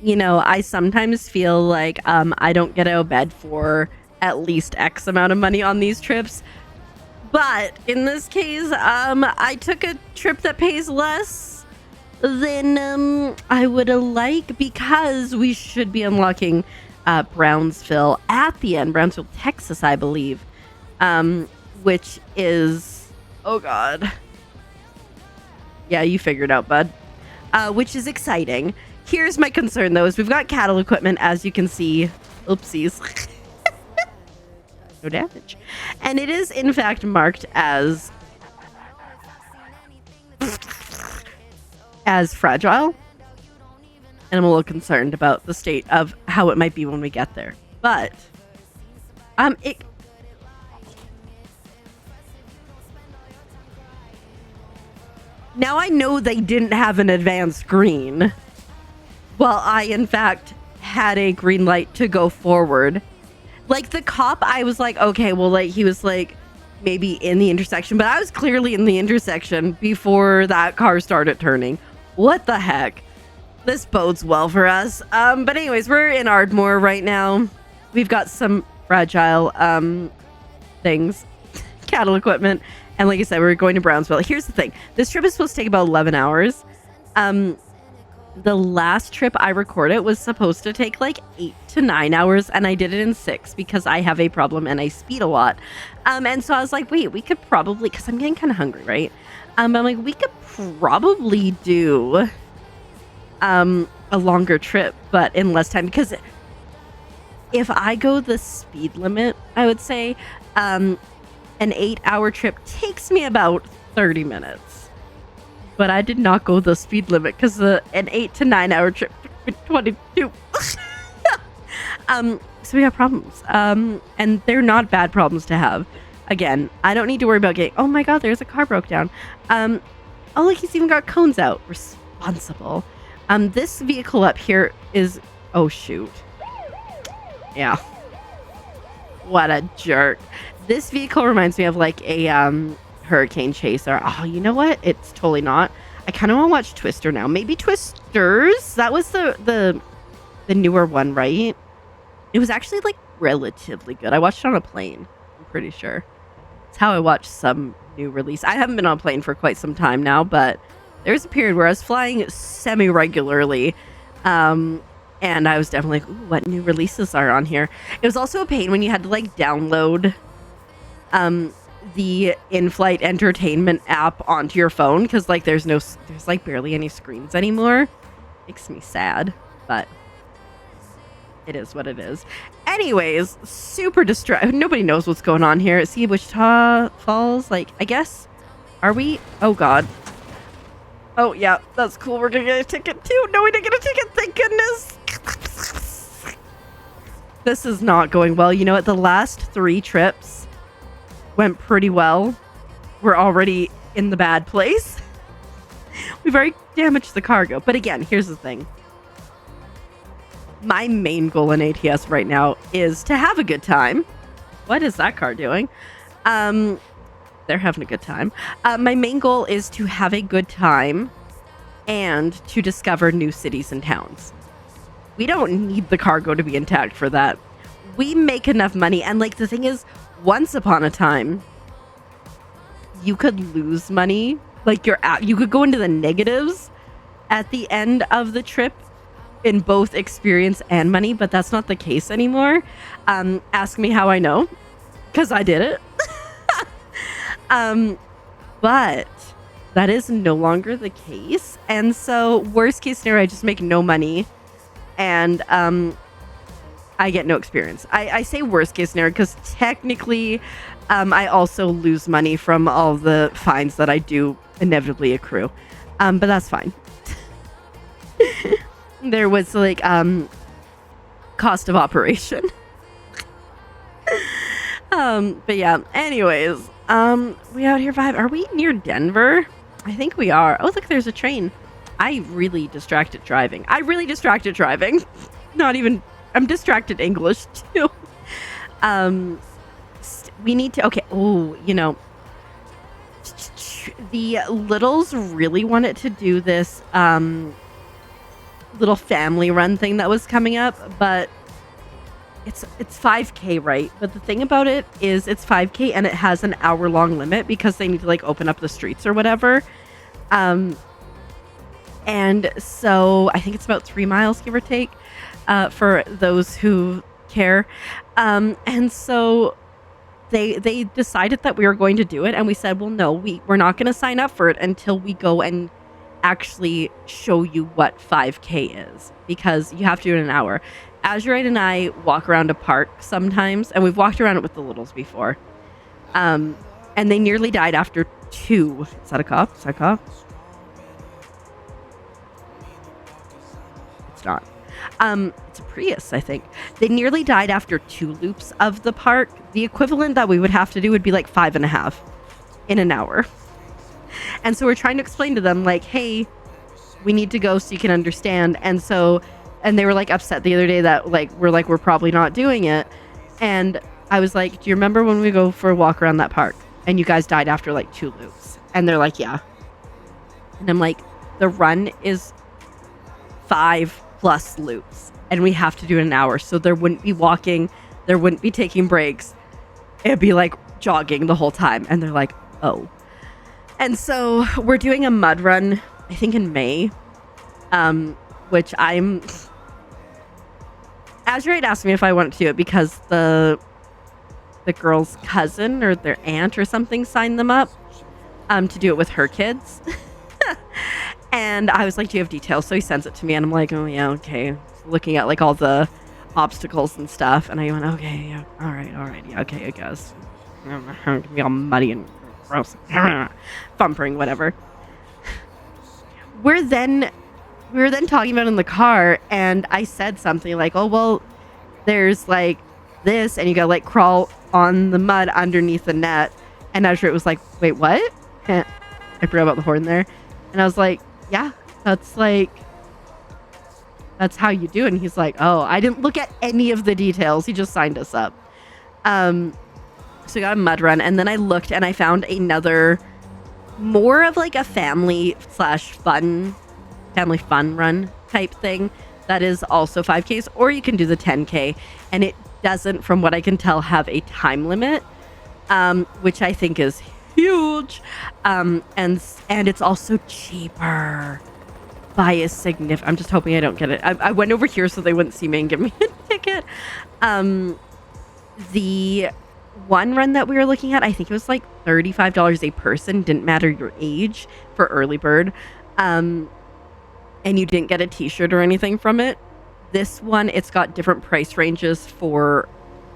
you know, I sometimes feel like I don't get out of bed for at least X amount of money on these trips. But in this case, I took a trip that pays less than I would like, because we should be unlocking Brownsville at the end, Brownsville, Texas, I believe, which is, oh god, yeah, you figured out, bud, which is exciting. Here's my concern, though, is we've got cattle equipment, as you can see. Oopsies. No damage. And it is, in fact, marked as fragile. And I'm a little concerned about the state of how it might be when we get there. But, now I know they didn't have an advanced green. Well, I, in fact, had a green light to go forward. Like, the cop, I was like, okay, well, like, he was, like, maybe in the intersection. But I was clearly in the intersection before that car started turning. What the heck? This bodes well for us. But anyways, we're in Ardmore right now. We've got some fragile things. Cattle equipment. And like I said, we're going to Brownsville. Here's the thing. This trip is supposed to take about 11 hours. The last trip I recorded was supposed to take like 8 to 9 hours, and I did it in 6 because I have a problem and I speed a lot. And so I was like, wait, we could probably, because I'm getting kind of hungry, right? I'm like, we could probably do a longer trip, but in less time, because if I go the speed limit, I would say an 8-hour trip takes me about 30 minutes. But I did not go the speed limit, because an 8 to 9 hour trip took me 22. So we have problems. And they're not bad problems to have. Again, I don't need to worry about getting, oh my god, there's a car broke down. Oh look, he's even got cones out. Responsible. This vehicle up here is, oh shoot. Yeah. What a jerk. This vehicle reminds me of like a hurricane chaser. Oh, you know what? It's totally not. I kind of want to watch Twister now. Maybe Twisters? That was the newer one, right? It was actually like relatively good. I watched it on a plane. I'm pretty sure. It's how I watch some new release. I haven't been on a plane for quite some time now, but there was a period where I was flying semi-regularly. And I was definitely like, ooh, what new releases are on here? It was also a pain when you had to like download the in-flight entertainment app onto your phone, because like there's like barely any screens anymore. Makes me sad, but it is what it is. Anyways, super distracted. Nobody knows what's going on here. See Wichita Falls, like, I guess. Are we? Oh god. Oh yeah, that's cool. We're gonna get a ticket too. No, we didn't get a ticket, thank goodness. This is not going well. You know what? The last 3 trips went pretty well. We're already in the bad place. We've already damaged the cargo. But again, here's the thing. My main goal in ATS right now is to have a good time. What is that car doing? They're having a good time. My main goal is to have a good time and to discover new cities and towns. We don't need the cargo to be intact for that. We make enough money, and like the thing is, once upon a time, you could lose money. Like you could go into the negatives at the end of the trip in both experience and money, but that's not the case anymore. Ask me how I know, because I did it. But that is no longer the case, and so worst case scenario, I just make no money, and I get no experience. I say worst case scenario because technically I also lose money from all the fines that I do inevitably accrue. But that's fine. There was like cost of operation. But yeah, anyways, we out here vibe. Are we near Denver? I think we are. Oh, look, there's a train. I really distracted driving. Not even, I'm distracted English too. We need to, okay. Oh, you know, the littles really wanted to do this, little family run thing that was coming up, but it's 5K, right? But the thing about it is it's 5K and it has an hour-long limit because they need to like open up the streets or whatever. And so I think it's about 3 miles, give or take, for those who care. And so they decided that we were going to do it, and we said, well, no, we're not going to sign up for it until we go and actually show you what 5K is, because you have to do it in an hour. Azurite and I walk around a park sometimes, and we've walked around it with the littles before. And they nearly died after 2. Is that a cop? Is that a cop? It's not. It's a Prius, I think. They nearly died after 2 loops of the park. The equivalent that we would have to do would be like 5.5 in an hour. And so we're trying to explain to them, like, hey, we need to go so you can understand. And they were like upset the other day that we're probably not doing it. And I was like, do you remember when we go for a walk around that park and you guys died after like 2 loops? And they're like, yeah. And I'm like, the run is 5+ loops and we have to do it in an hour. So there wouldn't be walking, there wouldn't be taking breaks. It'd be like jogging the whole time. And they're like, oh. And so we're doing a mud run, I think in May, which Azurite asked me if I wanted to do it because the girl's cousin or their aunt or something signed them up to do it with her kids. And I was like, do you have details? So he sends it to me and I'm like, oh yeah, okay. Looking at like all the obstacles and stuff. And I went, okay, yeah, all right, yeah, okay, I guess. It's gonna be all muddy and gross. Bumpering, whatever. We were then talking about it in the car, and I said something like, oh, well, there's like this, and you gotta like crawl on the mud underneath the net. And Azurite was like, wait, what? I forgot about the horn there. And I was like, yeah, that's how you do it. And he's like, oh, I didn't look at any of the details. He just signed us up. So we got a mud run, and then I looked and I found another more of like a family fun run type thing that is also 5Ks, or you can do the 10K, and it doesn't, from what I can tell, have a time limit, which I think is huge. And it's also cheaper by a significant. I'm just hoping I don't get it. I went over here so they wouldn't see me and give me a ticket. The one run that we were looking at, I think it was like $35 a person, didn't matter your age, for early bird. And you didn't get a t-shirt or anything from it. This one, it's got different price ranges for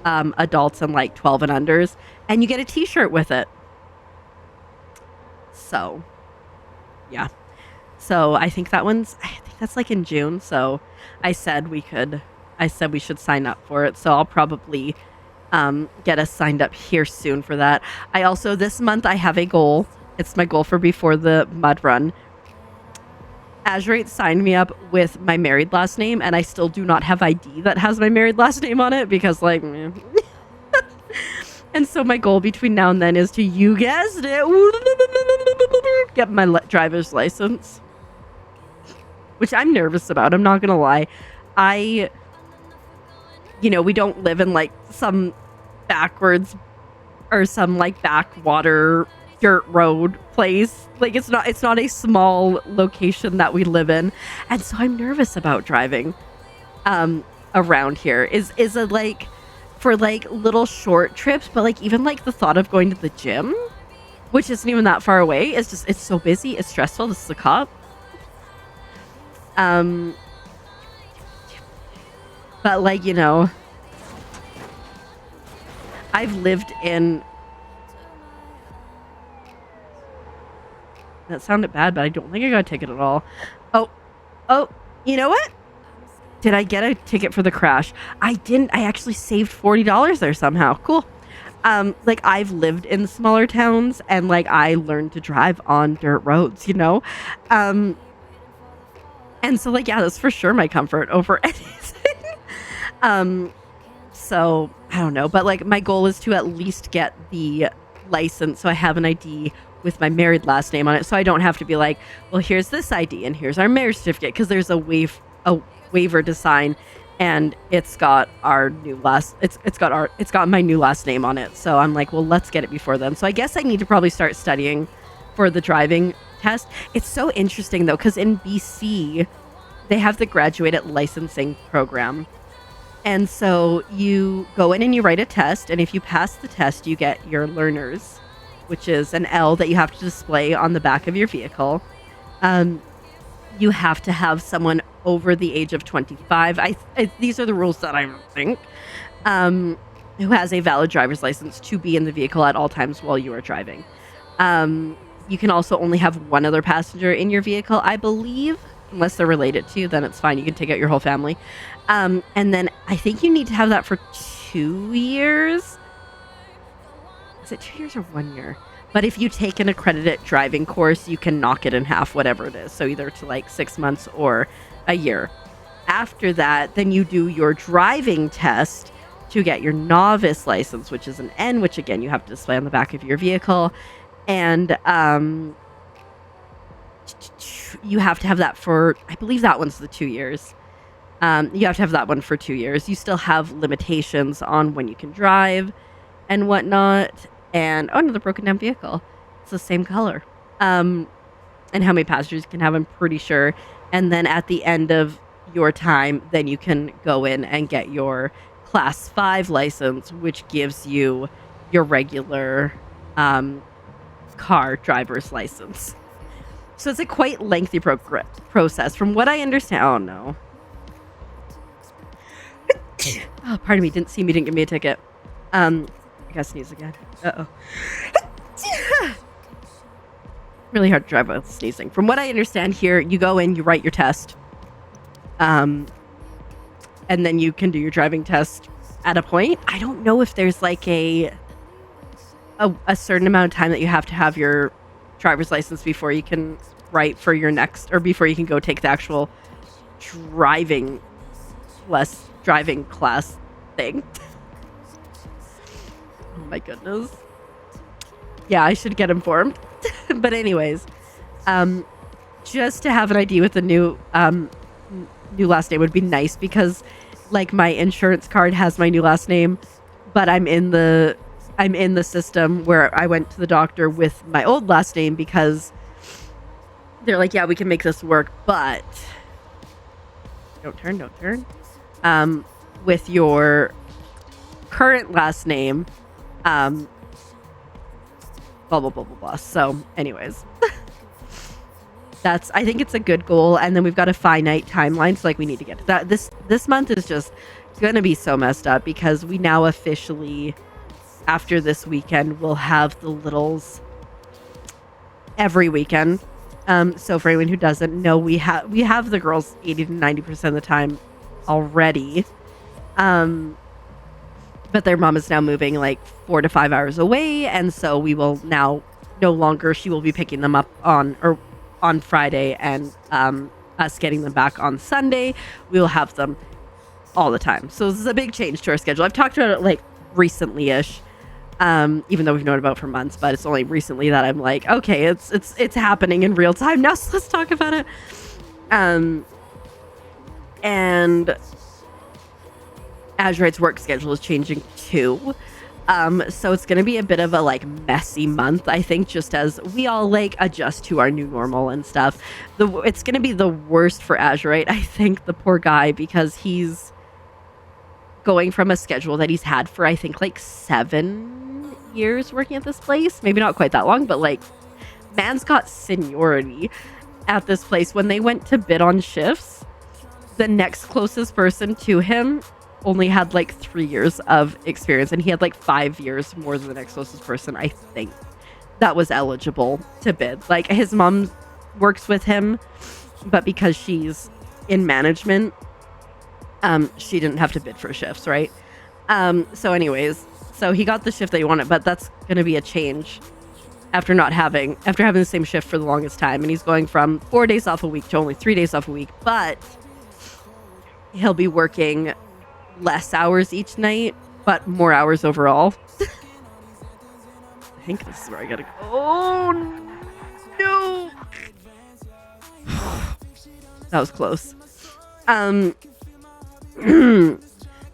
adults and like 12 and unders, and you get a t-shirt with it. So yeah, so I think that's like in June. So I said we should sign up for it. So I'll probably get us signed up here soon for that. I also, this month I have a goal. It's my goal for before the mud run. Azurite signed me up with my married last name, and I still do not have ID that has my married last name on it because, like, and so my goal between now and then is to, you guessed it, get my driver's license, which I'm nervous about. I'm not gonna lie. We don't live in like some backwards or some like backwater dirt road place. Like it's not a small location that we live in, and so I'm nervous about driving around here. Is a like for like little short trips, but like even like the thought of going to the gym, which isn't even that far away, it's so busy, it's stressful. This is a cop. But like, I've lived in. That sounded bad, but I don't think I got a ticket at all. Oh, you know what? Did I get a ticket for the crash? I didn't. I actually saved $40 there somehow. Cool. Like I've lived in smaller towns, and like I learned to drive on dirt roads, and so like, yeah, that's for sure my comfort over anything. So I don't know, but like my goal is to at least get the license so I have an ID with my married last name on it, so I don't have to be like, well, here's this ID and here's our marriage certificate, because there's a way a waiver to sign, and it's got it's got my new last name on it. So I'm like, well, let's get it before then. So I guess I need to probably start studying for the driving test. It's so interesting though, because in BC they have the graduated licensing program. And so you go in and you write a test, and if you pass the test, you get your learners, which is an L that you have to display on the back of your vehicle. You have to have someone over the age of 25. These are the rules that I think. Who has a valid driver's license to be in the vehicle at all times while you are driving. You can also only have one other passenger in your vehicle, I believe, unless they're related to you, then it's fine. You can take out your whole family. And then I think you need to have that for 2 years. Is it 2 years or 1 year? But if you take an accredited driving course, you can knock it in half, whatever it is. So either to like 6 months or a year. After that, then you do your driving test to get your novice license, which is an N, which again, you have to display on the back of your vehicle. And you have to have that for, I believe that one's the 2 years. You have to have that one for 2 years. You still have limitations on when you can drive and whatnot. And another broken down vehicle. It's the same color. And how many passengers you can have, I'm pretty sure. And then at the end of your time, then you can go in and get your Class 5 license, which gives you your regular car driver's license. So it's a quite lengthy process. From what I understand, oh no. Oh, pardon me, didn't give me a ticket. I gotta sneeze again. Uh-oh. Really hard to drive with sneezing. From what I understand here, you go in, you write your test. And then you can do your driving test at a point. I don't know if there's like a certain amount of time that you have to have your driver's license before you can write for your next, or before you can go take the actual driving class thing. Oh my goodness. Yeah, I should get informed. But anyways, just to have an idea with the new last name would be nice, because like my insurance card has my new last name, but I'm in the system where I went to the doctor with my old last name, because they're like, yeah, we can make this work, but don't turn. With your current last name, blah blah blah blah blah. So anyways, I think it's a good goal. And then we've got a finite timeline, so like we need to get to that. This month is just gonna be so messed up, because we now officially, after this weekend, will have the littles every weekend. So for anyone who doesn't know, we have the girls 80 to 90% of the time already. But their mom is now moving like 4 to 5 hours away, and so we will now no longer. She will be picking them up on Friday, and us getting them back on Sunday. We will have them all the time. So this is a big change to our schedule. I've talked about it like recently-ish, even though we've known about it for months. But it's only recently that I'm like, okay, it's happening in real time now. So let's talk about it. And Azurite's work schedule is changing too. So it's going to be a bit of a like messy month, I think, just as we all like adjust to our new normal and stuff. It's going to be the worst for Azurite, I think, the poor guy, because he's going from a schedule that he's had for, I think, like 7 years working at this place. Maybe not quite that long, but like, man's got seniority at this place. When they went to bid on shifts, the next closest person to him only had like 3 years of experience, and he had like 5 years more than the next closest person, I think, that was eligible to bid. Like, his mom works with him, but because she's in management, she didn't have to bid for shifts, right? So anyways, so he got the shift that he wanted, but that's going to be a change after having the same shift for the longest time. And he's going from 4 days off a week to only 3 days off a week, but he'll be working less hours each night, but more hours overall. I think this is where I gotta go. Oh no! That was close. Um,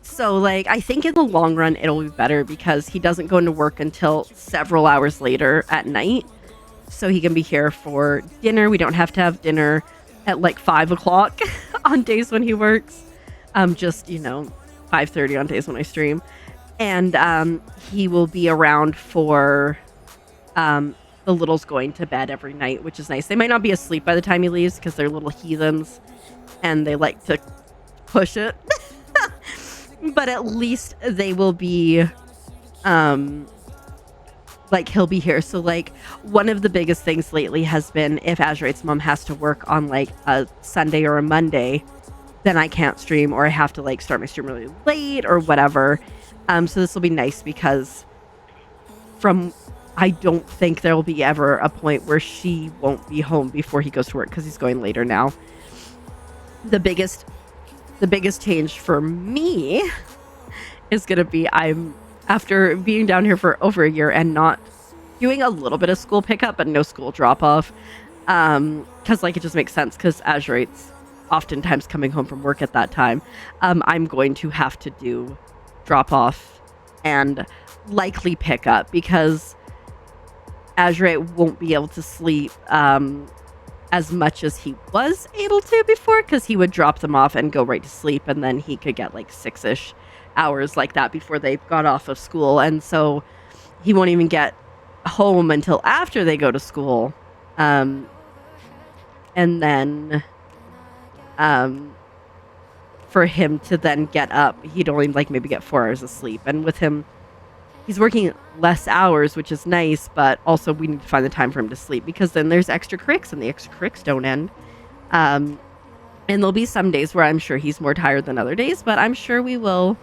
so like I think in the long run it'll be better because he doesn't go into work until several hours later at night. So he can be here for dinner. We don't have to have dinner at like 5 o'clock on days when he works. Just, 5:30 on days when I stream. And he will be around for the littles going to bed every night, which is nice. They might not be asleep by the time he leaves because they're little heathens and they like to push it. But at least they will be like he'll be here. So like one of the biggest things lately has been if Azurite's mom has to work on like a Sunday or a Monday, then I can't stream or I have to like start my stream really late or whatever. So this will be nice because I don't think there will be ever a point where she won't be home before he goes to work because he's going later now. The biggest change for me is going to be after being down here for over a year and not doing a little bit of school pickup but no school drop off, because like it just makes sense because Azurite's oftentimes coming home from work at that time. I'm going to have to do drop off and likely pick up because Azurite won't be able to sleep as much as he was able to before because he would drop them off and go right to sleep and then he could get like 6-ish hours like that before they got off of school, and so he won't even get home until after they go to school, and then for him to then get up he'd only like maybe get 4 hours of sleep, and with him he's working less hours, which is nice, but also we need to find the time for him to sleep because then there's extra cricks and the extra cricks don't end. And there'll be some days where I'm sure he's more tired than other days, but I'm sure we will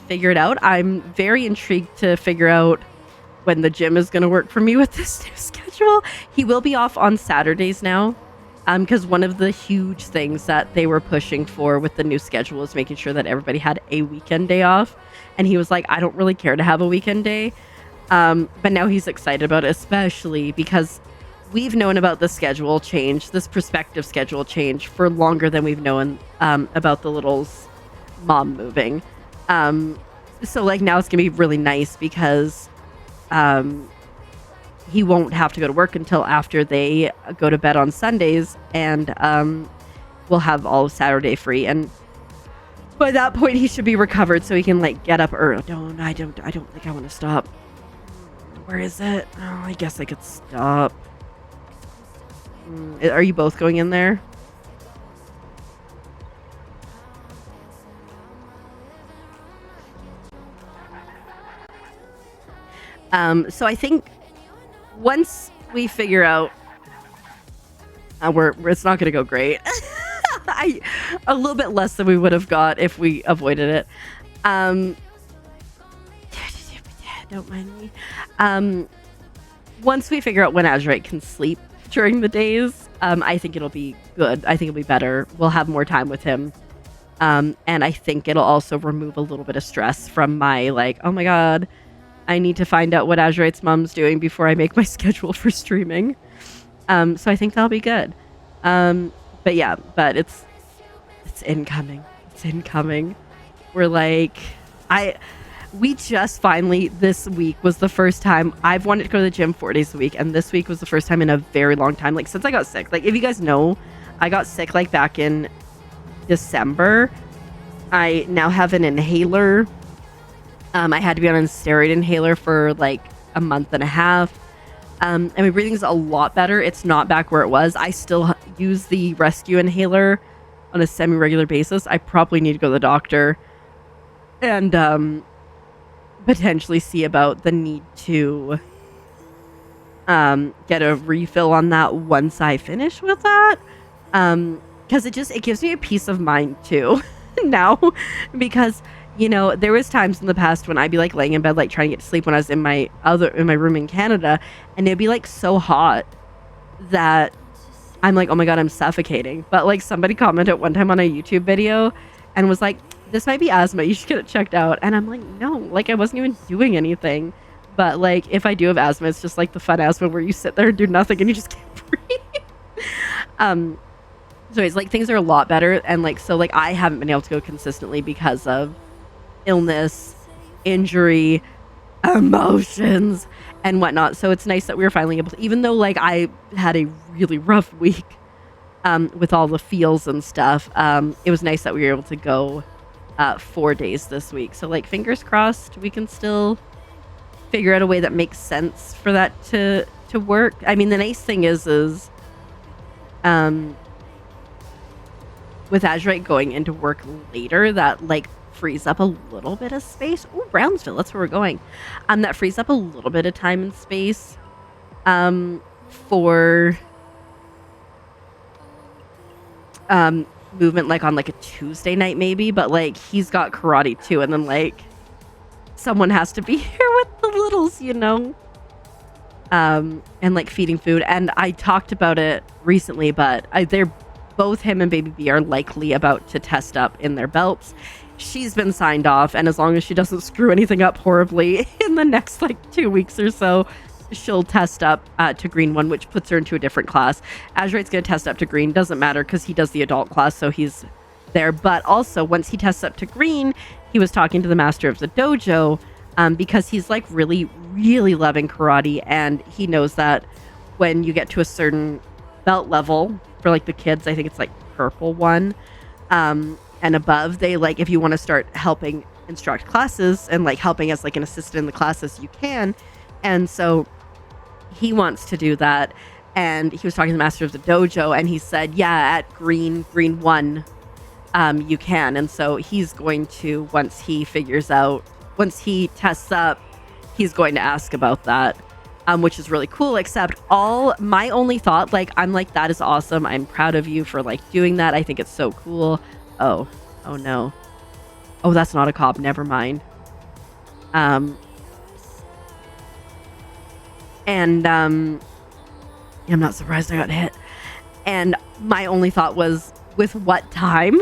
figure it out. I'm very intrigued to figure out when the gym is going to work for me with this new schedule. He will be off on Saturdays now, because one of the huge things that they were pushing for with the new schedule was making sure that everybody had a weekend day off. And he was like, I don't really care to have a weekend day. But now he's excited about it, especially because we've known about the schedule change, this prospective schedule change, for longer than we've known about the little's mom moving. So like now it's gonna be really nice because he won't have to go to work until after they go to bed on Sundays, and we'll have all of Saturday free. And by that point he should be recovered so he can like get up early. I don't think I want to stop. Where is it? Oh, I guess I could stop. Are you both going in there? So I think once we figure out it's not gonna go great. A little bit less than we would have got if we avoided it. Don't mind me. Once we figure out when Azurite can sleep during the days, I think it'll be good. I think it'll be better. We'll have more time with him. And I think it'll also remove a little bit of stress from my like, oh my god, I need to find out what Azurite's mom's doing before I make my schedule for streaming. So I think that'll be good. But yeah, but it's incoming. It's incoming. We're like, we just finally, this week was the first time I've wanted to go to the gym 4 days a week, and this week was the first time in a very long time, like since I got sick. Like if you guys know, I got sick like back in December. I now have an inhaler. I had to be on a steroid inhaler for like a month and a half. And my breathing's a lot better. It's not back where it was. I still use the rescue inhaler on a semi-regular basis. I probably need to go to the doctor and potentially see about the need to get a refill on that once I finish with that. Because it gives me a peace of mind too now, because there was times in the past when I'd be like laying in bed, like trying to get to sleep when I was in my room in Canada, and it'd be like so hot that I'm like, oh my god, I'm suffocating. But like somebody commented one time on a YouTube video and was like, this might be asthma, you should get it checked out. And I'm like, no, like I wasn't even doing anything. But like if I do have asthma, it's just like the fun asthma where you sit there and do nothing and you just can't breathe. So it's like things are a lot better, and like so like I haven't been able to go consistently because of illness, injury, emotions, and whatnot. So it's nice that we were finally able to, even though like I had a really rough week with all the feels and stuff, it was nice that we were able to go 4 days this week. So like fingers crossed we can still figure out a way that makes sense for that to work. I mean, the nice thing is with Azurite going into work later, that like frees up a little bit of space. Oh, Brownsville, that's where we're going. That frees up a little bit of time and space for movement, like on like a Tuesday night maybe, but like he's got karate too, and then like someone has to be here with the littles, you know, and like feeding food. And I talked about it recently, but they're both, him and baby B, are likely about to test up in their belts. She's been signed off, and as long as she doesn't screw anything up horribly in the next like 2 weeks or so, she'll test up to green 1, which puts her into a different class. Azurite's going to test up to green. Doesn't matter because he does the adult class, so he's there. But also, once he tests up to green, he was talking to the master of the dojo because he's like really, really loving karate, and he knows that when you get to a certain belt level, for like the kids, I think it's like purple 1 and above, they like, if you want to start helping instruct classes and like helping as like an assistant in the classes, you can. And so he wants to do that, and he was talking to the master of the dojo, and he said, yeah, at green 1 you can. And so he's going to, once he tests up, he's going to ask about that, which is really cool. Except my only thought, like, I'm like, that is awesome, I'm proud of you for like doing that, I think it's so cool. Oh no, oh, that's not a cop, never mind. I'm not surprised I got hit. And my only thought was, with what time?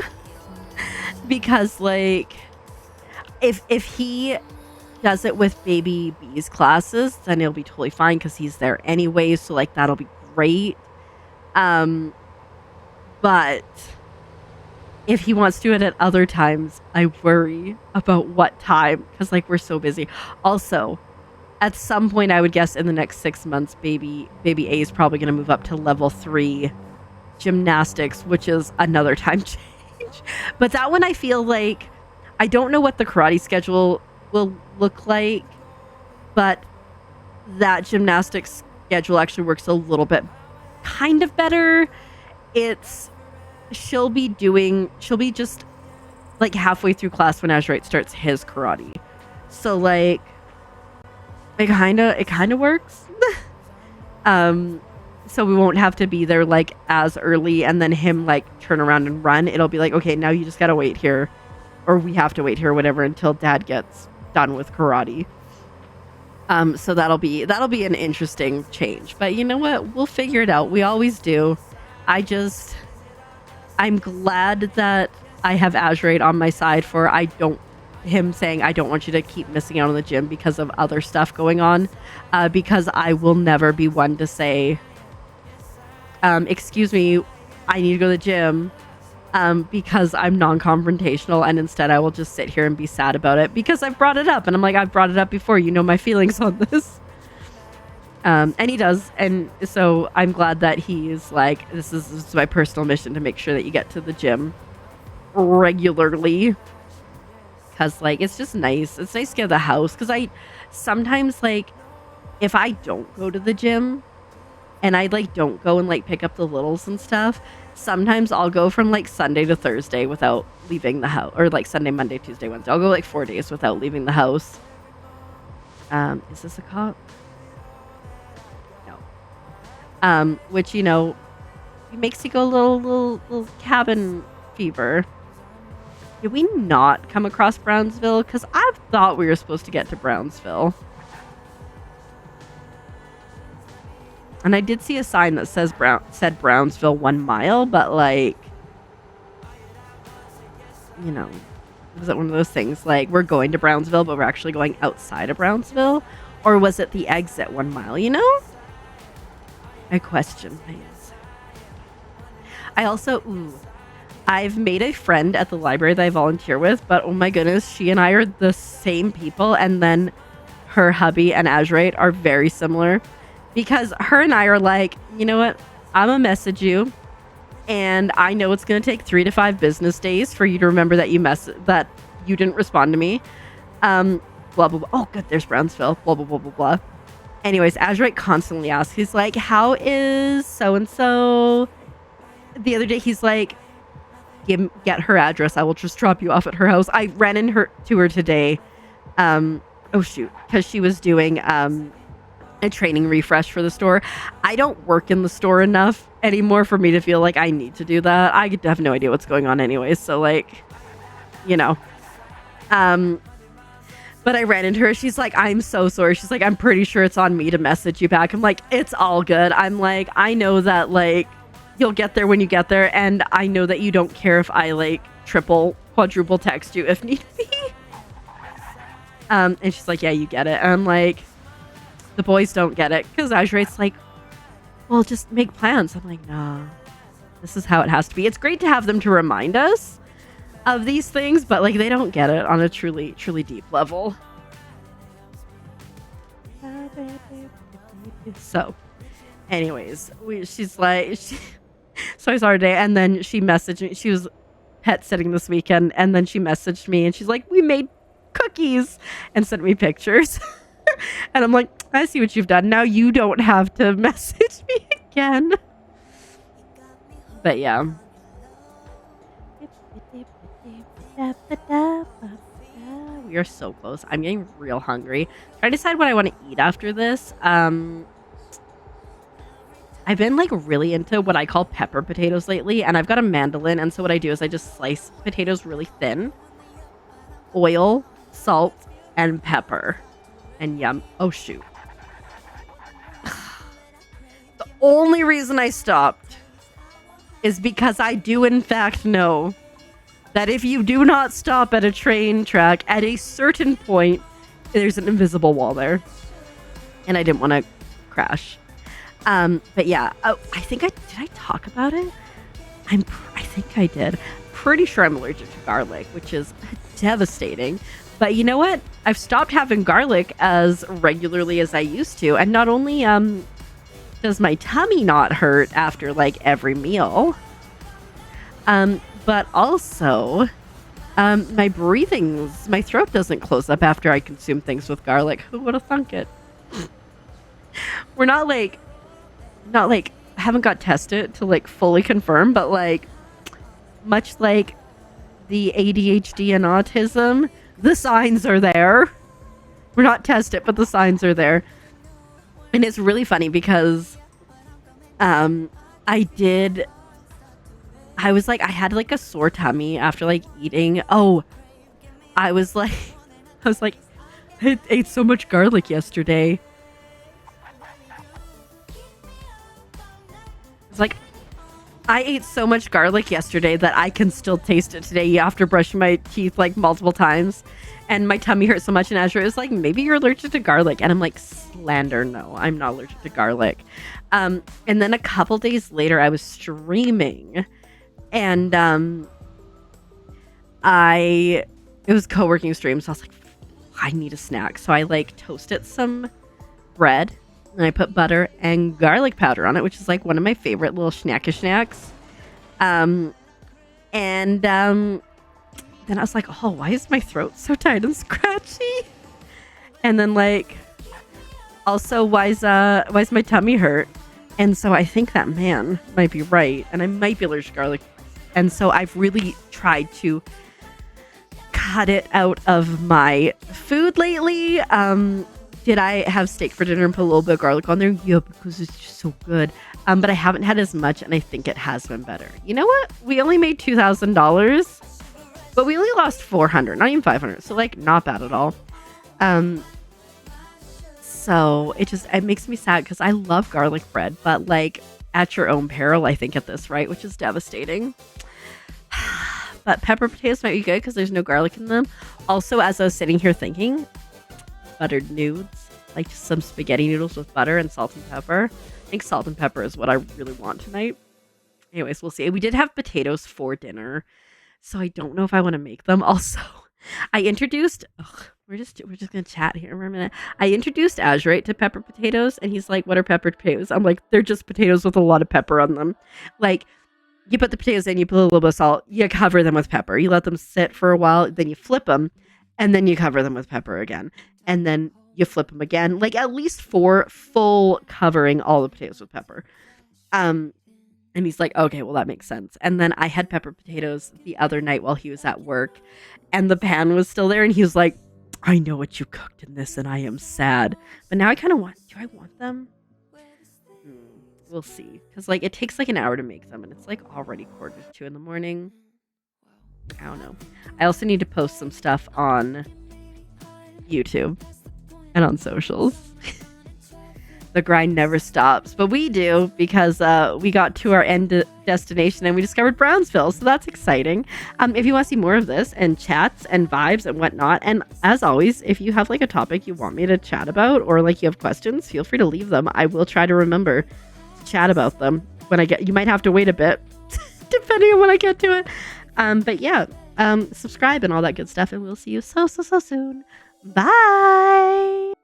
Because like if he does it with baby B's classes, then it'll be totally fine because he's there anyway, so like that'll be great. But if he wants to do it at other times, I worry about what time, because like we're so busy. Also, at some point, I would guess in the next 6 months, baby A is probably going to move up to level 3 gymnastics, which is another time change. But that one, I feel like, I don't know what the karate schedule will look like, but that gymnastics schedule actually works a little bit kind of better. She'll be just like halfway through class when Azurite starts his karate. So like, it kind of works. So we won't have to be there like as early and then him like turn around and run. It'll be like, okay, now you just gotta wait here, or we have to wait here, or whatever, until dad gets done with karate. So that'll be an interesting change. But you know what? We'll figure it out. We always do. I'm glad that I have Azurite on my side for him saying, I don't want you to keep missing out on the gym because of other stuff going on. Because I will never be one to say, excuse me, I need to go to the gym, because I'm non-confrontational, and instead I will just sit here and be sad about it because I've brought it up, and I'm like, I've brought it up before, you know my feelings on this. And he does, and so I'm glad that he's like, this is my personal mission to make sure that you get to the gym regularly, because like it's just nice. It's nice to get out of the house, because I sometimes, like, if I don't go to the gym and I like don't go and like pick up the littles and stuff, sometimes I'll go from like Sunday to Thursday without leaving the house, or like Sunday, Monday, Tuesday, Wednesday. I'll go like 4 days without leaving the house. Is this a cop? No. Which, you know, it makes you go a little cabin fever. Did we not come across Brownsville? Because I thought we were supposed to get to Brownsville. And I did see a sign that said Brownsville 1 mile, but like, you know, was it one of those things like we're going to Brownsville, but we're actually going outside of Brownsville? Or was it the exit 1 mile, you know? I question things. I also, I've made a friend at the library that I volunteer with, but oh my goodness, she and I are the same people. And then her hubby and Azurite are very similar because her and I are like, you know what? I'm gonna message you, and I know it's gonna take 3 to 5 business days for you to remember that that you didn't respond to me. Blah blah blah. Oh, good. There's Brownsville. Blah blah blah blah blah. Anyways, Azurite constantly asks. He's like, "How is so and so?" The other day, he's like, "Get her address. I will just drop you off at her house." I ran into her today. Oh shoot, because she was doing a training refresh for the store. I don't work in the store enough anymore for me to feel like I need to do that. I have no idea what's going on anyways, so like, you know. But I ran into her. She's like, "I'm so sorry." She's like, "I'm pretty sure it's on me to message you back." I'm like, "It's all good." I'm like, "I know that like you'll get there when you get there, and I know that you don't care if I like triple, quadruple text you if need be." And she's like, "Yeah, you get it." And I'm like, the boys don't get it because Azurite's like, "Well, just make plans." I'm like, "No, this is how it has to be." It's great to have them to remind us of these things, but like they don't get it on a truly, truly deep level. So, anyways, she's like, so I saw her today, and then she messaged me. She was pet sitting this weekend, and then she messaged me, and she's like, "We made cookies," and sent me pictures. And I'm like, "I see what you've done. Now you don't have to message me again." But yeah. We are so close. I'm getting real hungry. Trying to decide what I want to eat after this. I've been like really into what I call pepper potatoes lately, and I've got a mandolin, and so what I do is I just slice potatoes really thin, oil, salt, and pepper. And yum. Oh, shoot. The only reason I stopped is because I do, in fact, know that if you do not stop at a train track at a certain point, there's an invisible wall there. And I didn't want to crash. But yeah, I think did I talk about it? I think I did. Pretty sure I'm allergic to garlic, which is devastating. But you know what? I've stopped having garlic as regularly as I used to. And not only does my tummy not hurt after like every meal, but also my throat doesn't close up after I consume things with garlic. Who would have thunk it? We're not like, haven't got tested to like fully confirm, but like much like the ADHD and autism, the signs are there. We're not tested, but the signs are there. And it's really funny because I was like, I had like a sore tummy after like eating. I was like, I ate so much garlic yesterday. It's like, I ate so much garlic yesterday that I can still taste it today after brushing my teeth like multiple times. And my tummy hurt so much. And Azure was like, "Maybe you're allergic to garlic." And I'm like, slander, no, I'm not allergic to garlic. And then a couple days later, I was streaming. And it was co-working stream. So I was like, I need a snack. So I like toasted some bread. And I put butter and garlic powder on it, which is like one of my favorite little snacky snacks. And then I was like, "Oh, why is my throat so tight and scratchy?" And then like, also, why is my tummy hurt? And so I think that man might be right, and I might be allergic to garlic. And so I've really tried to cut it out of my food lately. Did I have steak for dinner and put a little bit of garlic on there? Yeah, because it's just so good. But I haven't had as much, and I think it has been better. You know what? We only made $2,000, but we only lost $400, not even $500. So like, not bad at all. So it makes me sad because I love garlic bread, but like at your own peril, I think at this, right? Which is devastating. But pepper potatoes might be good because there's no garlic in them. Also, as I was sitting here thinking, buttered nudes, like just some spaghetti noodles with butter and salt and pepper. I think salt and pepper is what I really want tonight. Anyways, we'll see. We did have potatoes for dinner, so I don't know if I want to make them. Also, I introduced. We're just gonna chat here for a minute. I introduced Azurite to pepper potatoes, and he's like, "What are pepper potatoes?" I'm like, "They're just potatoes with a lot of pepper on them. Like, you put the potatoes in, you put a little bit of salt, you cover them with pepper, you let them sit for a while, then you flip them, and then you cover them with pepper again, and then you flip them again, like at least 4 full covering all the potatoes with pepper." And he's like, "Okay, well, that makes sense." And then I had pepper potatoes the other night while he was at work, and the pan was still there, and he was like, "I know what you cooked in this, and I am sad." But now I kind of want, do I want them? We'll see. Because, like, it takes, like, an hour to make them, and it's, like, already 1:45 in the morning. I don't know. I also need to post some stuff on YouTube and on socials. The grind never stops, but we do, because we got to our end destination and we discovered Brownsville, so that's exciting. If you want to see more of this and chats and vibes and whatnot, and as always, if you have like a topic you want me to chat about, or like you have questions, feel free to leave them. I will try to remember to chat about them when I get. You might have to wait a bit depending on when I get to it. But yeah, subscribe and all that good stuff, and we'll see you so soon. Bye.